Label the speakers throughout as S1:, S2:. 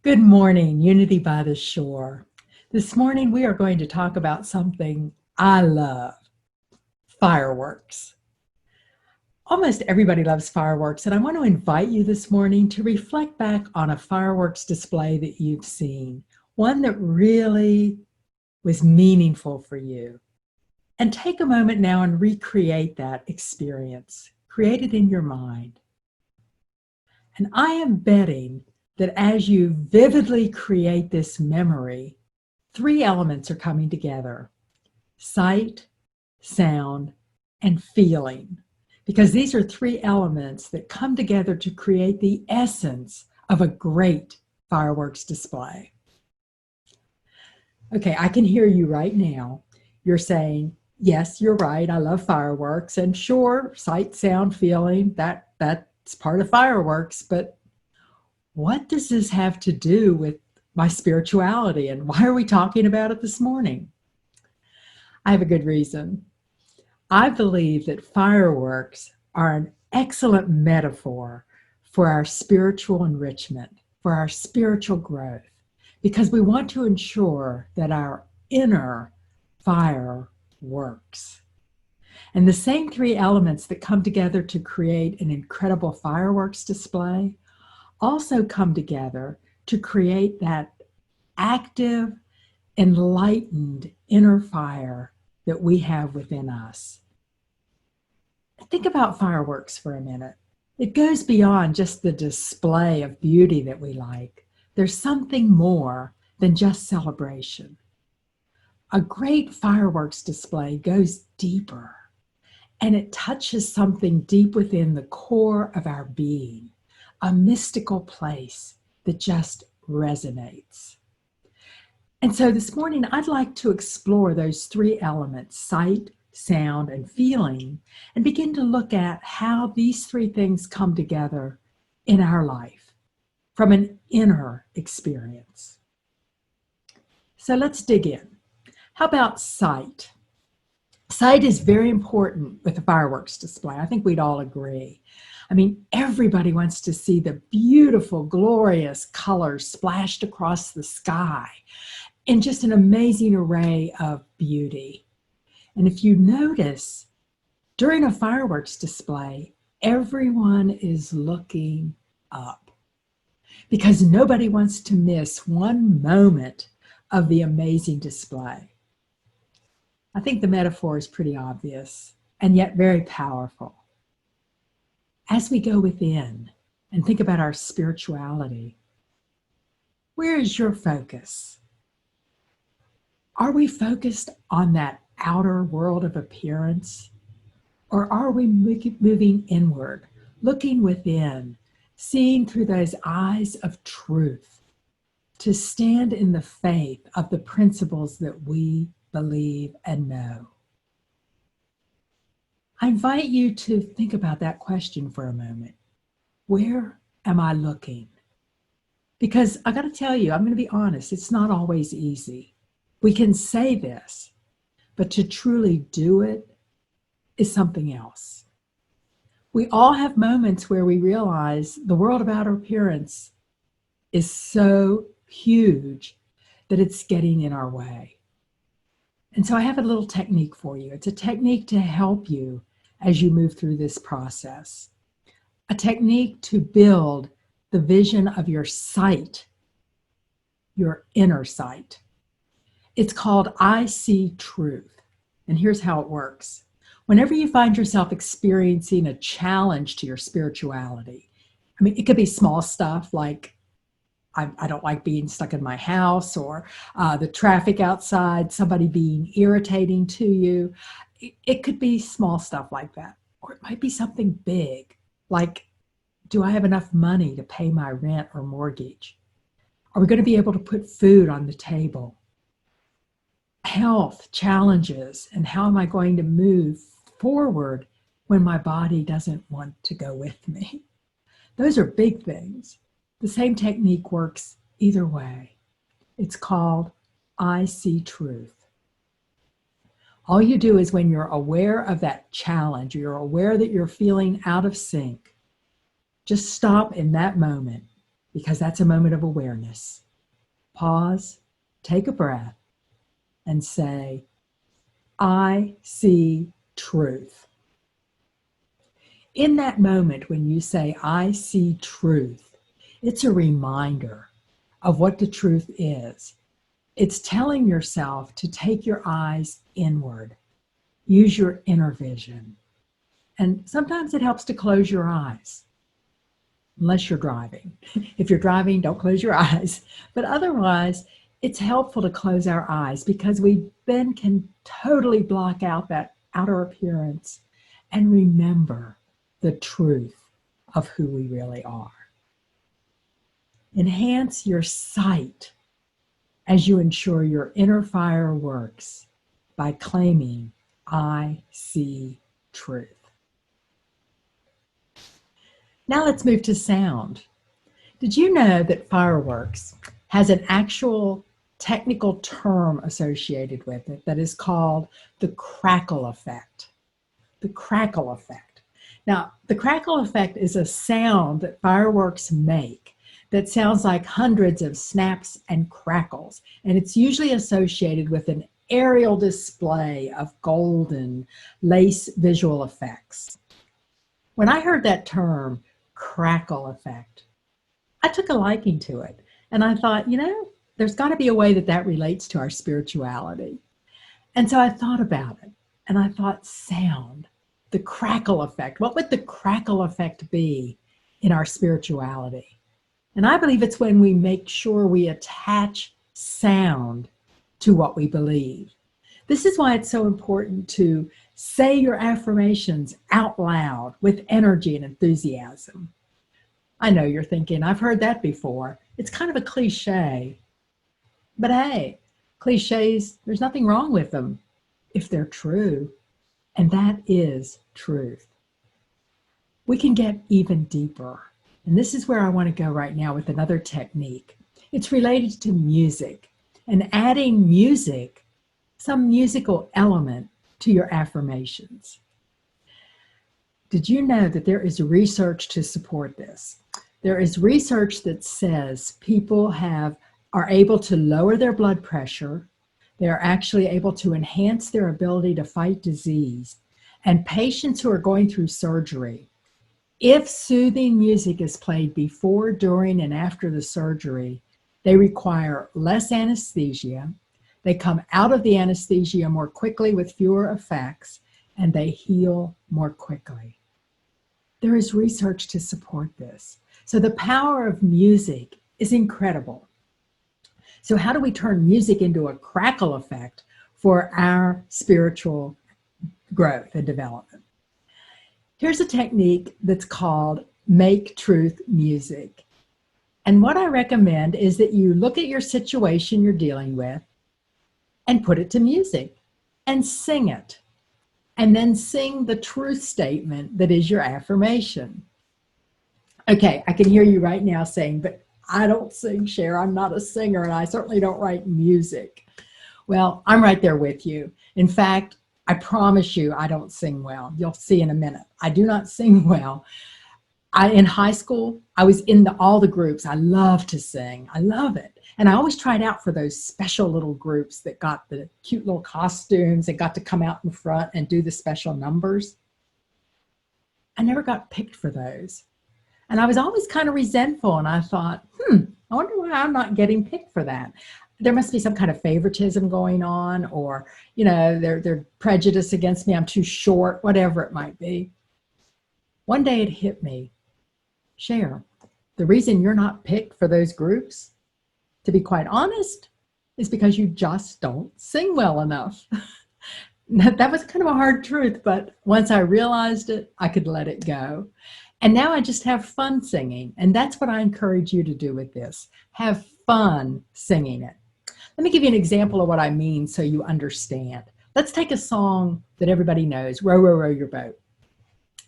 S1: Good morning, Unity by the Shore. This morning we are going to talk about something I love, fireworks. Almost everybody loves fireworks, and I want to invite you this morning to reflect back on a fireworks display that you've seen, one that really was meaningful for you. And take a moment now and recreate that experience. Create it in your mind. And I am betting that as you vividly create this memory, three elements are coming together: sight, sound, and feeling. Because these are three elements that come together to create the essence of a great fireworks display. Okay, I can hear you right now. You're saying, yes, you're right, I love fireworks. And sure, sight, sound, feeling, that's part of fireworks, but what does this have to do with my spirituality, and why are we talking about it this morning? I have a good reason. I believe that fireworks are an excellent metaphor for our spiritual enrichment, for our spiritual growth, because we want to ensure that our inner fire works. And the same three elements that come together to create an incredible fireworks display also come together to create that active, enlightened inner fire that we have within us. Think about fireworks for a minute. It goes beyond just the display of beauty that we like. There's something more than just celebration. A great fireworks display goes deeper, and it touches something deep within the core of our being, a mystical place that just resonates. And so this morning, I'd like to explore those three elements: sight, sound, and feeling, and begin to look at how these three things come together in our life from an inner experience. So let's dig in. How about sight? Sight is very important with a fireworks display. I think we'd all agree. I mean, everybody wants to see the beautiful, glorious colors splashed across the sky in just an amazing array of beauty. And if you notice, during a fireworks display, everyone is looking up because nobody wants to miss one moment of the amazing display. I think the metaphor is pretty obvious and yet very powerful. As we go within and think about our spirituality, where is your focus? Are we focused on that outer world of appearance? Or are we moving inward, looking within, seeing through those eyes of truth, to stand in the faith of the principles that we believe and know? I invite you to think about that question for a moment. Where am I looking? Because I got to tell you, I'm going to be honest, it's not always easy. We can say this, but to truly do it is something else. We all have moments where we realize the world of outer appearance is so huge that it's getting in our way. And so I have a little technique for you. It's a technique to help you as you move through this process. A technique to build the vision of your sight, your inner sight. It's called I See Truth. And here's how it works. Whenever you find yourself experiencing a challenge to your spirituality, I mean, it could be small stuff like, I don't like being stuck in my house, or the traffic outside, somebody being irritating to you. It could be small stuff like that. Or it might be something big, like, do I have enough money to pay my rent or mortgage? Are we going to be able to put food on the table? Health challenges, and how am I going to move forward when my body doesn't want to go with me? Those are big things. The same technique works either way. It's called I See Truth. All you do is, when you're aware of that challenge, you're aware that you're feeling out of sync, just stop in that moment. because that's a moment of awareness. Pause, take a breath, and say, I see truth. In that moment when you say, I see truth, it's a reminder of what the truth is. It's telling yourself to take your eyes inward, use your inner vision. And sometimes it helps to close your eyes, unless you're driving. If you're driving, don't close your eyes. But otherwise, it's helpful to close our eyes because we then can totally block out that outer appearance and remember the truth of who we really are. Enhance your sight as you ensure your inner fire works by claiming, I see truth. Now let's move to sound. Did you know that fireworks has an actual technical term associated with it that is called the crackle effect? The crackle effect. Now, the crackle effect is a sound that fireworks make that sounds like hundreds of snaps and crackles, and it's usually associated with an aerial display of golden lace visual effects. When I heard that term, crackle effect, I took a liking to it, and I thought, there's got to be a way that that relates to our spirituality. And so I thought about it, and I thought, sound, the crackle effect. What would the crackle effect be in our spirituality? And I believe it's when we make sure we attach sound to what we believe. This is why it's so important to say your affirmations out loud with energy and enthusiasm. I know you're thinking, I've heard that before. It's kind of a cliche. But hey, cliches, there's nothing wrong with them if they're true. And that is truth. We can get even deeper. And this is where I want to go right now with another technique. It's related to music and adding music, some musical element to your affirmations. Did you know that there is research to support this? There is research that says people are able to lower their blood pressure. They're actually able to enhance their ability to fight disease. And patients who are going through surgery, if soothing music is played before, during, and after the surgery, they require less anesthesia. They come out of the anesthesia more quickly with fewer effects, and they heal more quickly. There is research to support this. So the power of music is incredible. So how do we turn music into a crackle effect for our spiritual growth and development? Here's a technique that's called Make Truth Music. And what I recommend is that you look at your situation you're dealing with and put it to music and sing it. And then sing the truth statement that is your affirmation. Okay, I can hear you right now saying, but I don't sing, Cher. I'm not a singer, and I certainly don't write music. Well, I'm right there with you. In fact, I promise you I don't sing well. You'll see in a minute. I do not sing well. In high school, I was in all the groups. I love to sing. I love it. And I always tried out for those special little groups that got the cute little costumes and got to come out in front and do the special numbers. I never got picked for those. And I was always kind of resentful. And I thought, I wonder why I'm not getting picked for that. There must be some kind of favoritism going on, or, they're prejudice against me. I'm too short, whatever it might be. One day it hit me. Cher, the reason you're not picked for those groups, to be quite honest, is because you just don't sing well enough. That was kind of a hard truth, but once I realized it, I could let it go. And now I just have fun singing. And that's what I encourage you to do with this. Have fun singing it. Let me give you an example of what I mean so you understand. Let's take a song that everybody knows, Row, Row, Row Your Boat.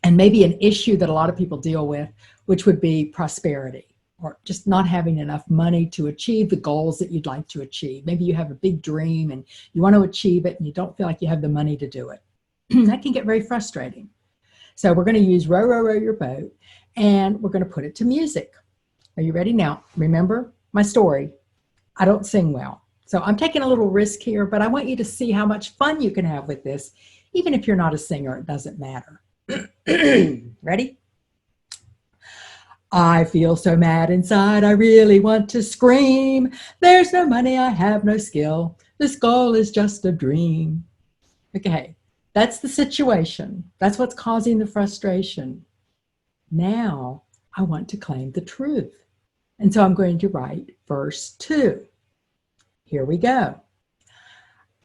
S1: And maybe an issue that a lot of people deal with, which would be prosperity, or just not having enough money to achieve the goals that you'd like to achieve. Maybe you have a big dream and you want to achieve it and you don't feel like you have the money to do it. That can get very frustrating. So we're going to use Row, Row, Row Your Boat, and we're going to put it to music. Are you ready? Now, remember my story. I don't sing well. So I'm taking a little risk here, but I want you to see how much fun you can have with this. Even if you're not a singer, it doesn't matter. Ready? I feel so mad inside, I really want to scream. There's no money, I have no skill. This goal is just a dream. Okay, that's the situation. That's what's causing the frustration. Now I want to claim the truth. And so I'm going to write verse 2. Here we go.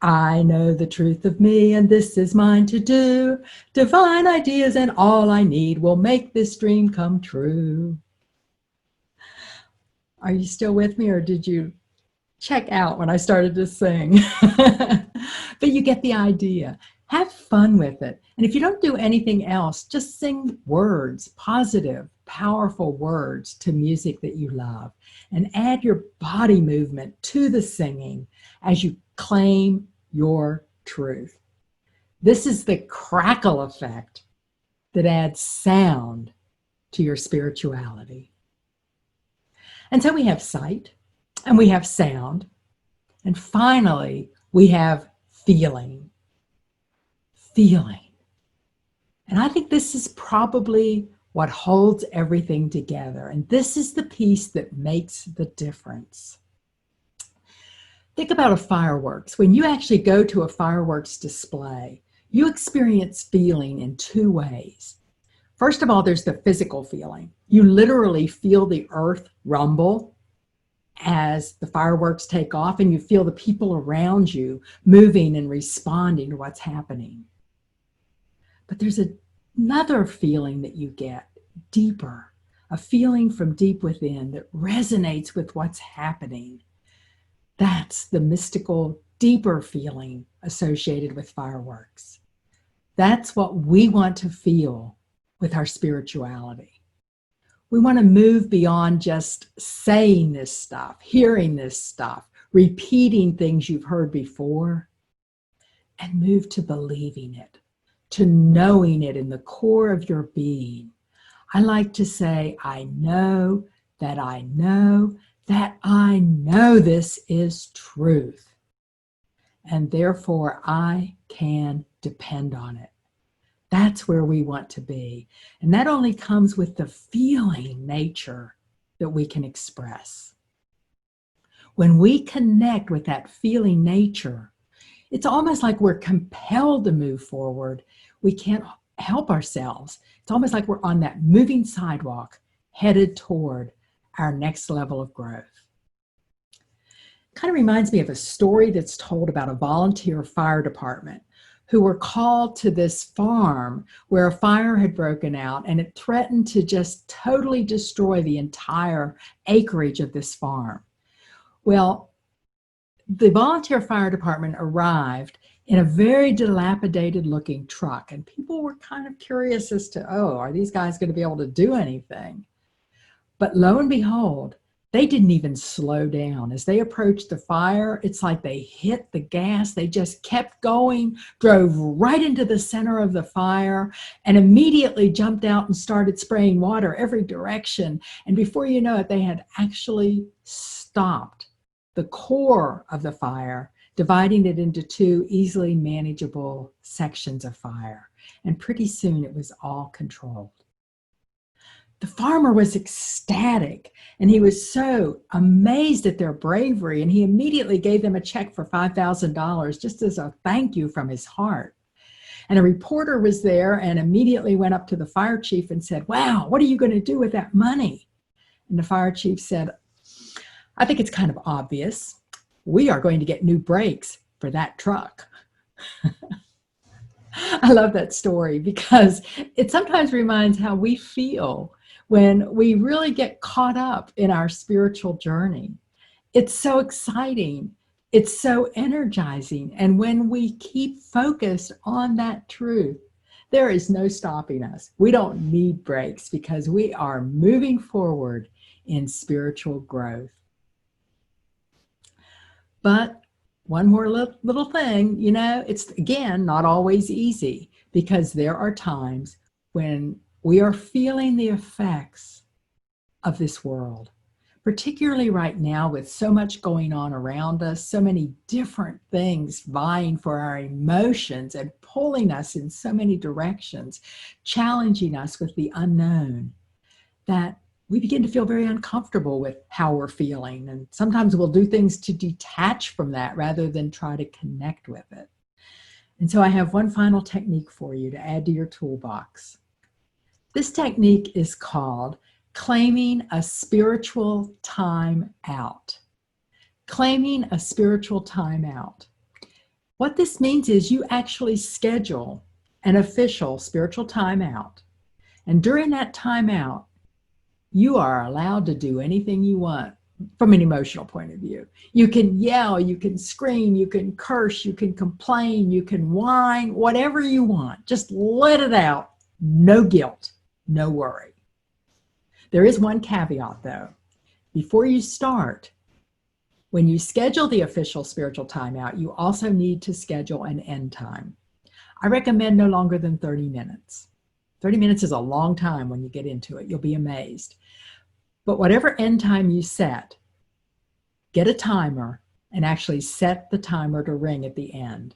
S1: I know the truth of me, and this is mine to do. Divine ideas and all I need will make this dream come true. Are you still with me, or did you check out when I started to sing? But you get the idea. Have fun with it. And if you don't do anything else, just sing words, positive, powerful words to music that you love, and add your body movement to the singing as you claim your truth. This is the crackle effect that adds sound to your spirituality. And so we have sight, and we have sound, and finally we have feeling. Feeling. And I think this is probably what holds everything together. And this is the piece that makes the difference. Think about a fireworks. When you actually go to a fireworks display, you experience feeling in two ways. First of all, there's the physical feeling. You literally feel the earth rumble as the fireworks take off, and you feel the people around you moving and responding to what's happening. But there's another feeling that you get, deeper, a feeling from deep within that resonates with what's happening. That's the mystical, deeper feeling associated with fireworks. That's what we want to feel with our spirituality. We want to move beyond just saying this stuff, hearing this stuff, repeating things you've heard before, and move to believing it, to knowing it in the core of your being. I like to say, I know that I know that I know this is truth, and therefore I can depend on it. That's where we want to be. And that only comes with the feeling nature that we can express. When we connect with that feeling nature, it's almost like we're compelled to move forward. We can't help ourselves. It's almost like we're on that moving sidewalk headed toward our next level of growth. Kind of reminds me of a story that's told about a volunteer fire department who were called to this farm where a fire had broken out, and it threatened to just totally destroy the entire acreage of this farm. Well, the volunteer fire department arrived in a very dilapidated looking truck, and people were kind of curious as to, oh, are these guys going to be able to do anything? But lo and behold, they didn't even slow down. As they approached the fire, it's like they hit the gas. They just kept going, drove right into the center of the fire, and immediately jumped out and started spraying water every direction. And before you know it, they had actually stopped the core of the fire, dividing it into two easily manageable sections of fire. And pretty soon it was all controlled. The farmer was ecstatic, and he was so amazed at their bravery, and he immediately gave them a check for $5,000 just as a thank you from his heart. And a reporter was there and immediately went up to the fire chief and said, wow, what are you going to do with that money? And the fire chief said, I think it's kind of obvious. We are going to get new brakes for that truck. I love that story because it sometimes reminds how we feel when we really get caught up in our spiritual journey. It's so exciting. It's so energizing. And when we keep focused on that truth, there is no stopping us. We don't need brakes because we are moving forward in spiritual growth. But one more little thing, you know, it's, again, not always easy because there are times when we are feeling the effects of this world. particularly right now with so much going on around us, so many different things vying for our emotions and pulling us in so many directions, challenging us with the unknown, that we begin to feel very uncomfortable with how we're feeling. And sometimes we'll do things to detach from that rather than try to connect with it. And so I have one final technique for you to add to your toolbox. This technique is called claiming a spiritual time out. Claiming a spiritual time out. What this means is you actually schedule an official spiritual time out. And during that time out, you are allowed to do anything you want from an emotional point of view. You can yell, you can scream, you can curse, you can complain, you can whine, whatever you want. Just let it out. No guilt, no worry. There is one caveat though. Before you start, when you schedule the official spiritual timeout, you also need to schedule an end time. I recommend no longer than 30 minutes. 30 minutes is a long time when you get into it. You'll be amazed. But whatever end time you set, get a timer and actually set the timer to ring at the end.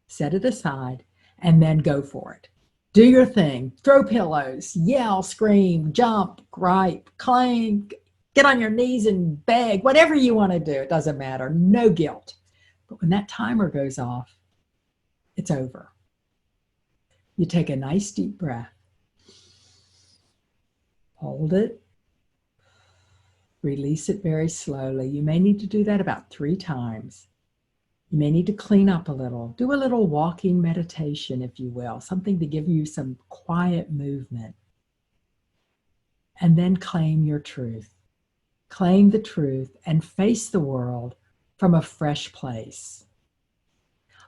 S1: Set it aside and then go for it. Do your thing. Throw pillows, yell, scream, jump, gripe, clang, get on your knees and beg, whatever you want to do. It doesn't matter. No guilt. But when that timer goes off, it's over. You take a nice deep breath. Hold it. Release it very slowly. You may need to do that about 3 times. You may need to clean up a little. Do a little walking meditation, if you will, something to give you some quiet movement. And then claim your truth. Claim the truth and face the world from a fresh place.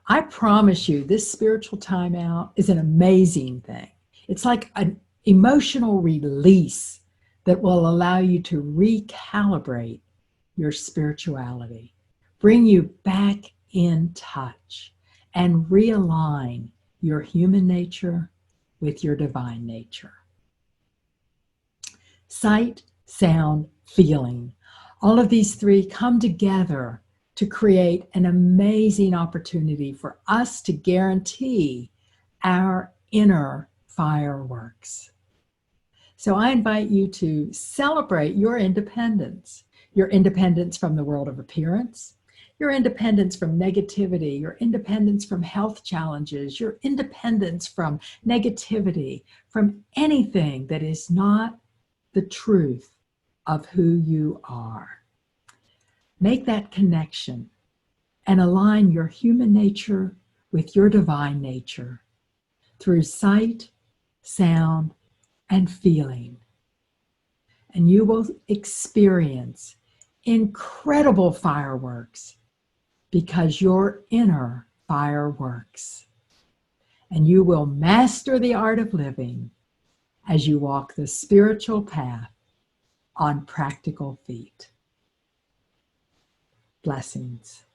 S1: I promise you, this spiritual timeout is an amazing thing. It's like an emotional release that will allow you to recalibrate your spirituality, bring you back in touch, and realign your human nature with your divine nature. Sight, sound, feeling. All of these 3 come together to create an amazing opportunity for us to guarantee our inner fireworks. So I invite you to celebrate your independence from the world of appearance, your independence from negativity, your independence from health challenges, your independence from negativity, from anything that is not the truth of who you are. Make that connection and align your human nature with your divine nature through sight, sound, and feeling. And you will experience incredible fireworks because your inner fire works. And you will master the art of living as you walk the spiritual path on practical feet. Blessings.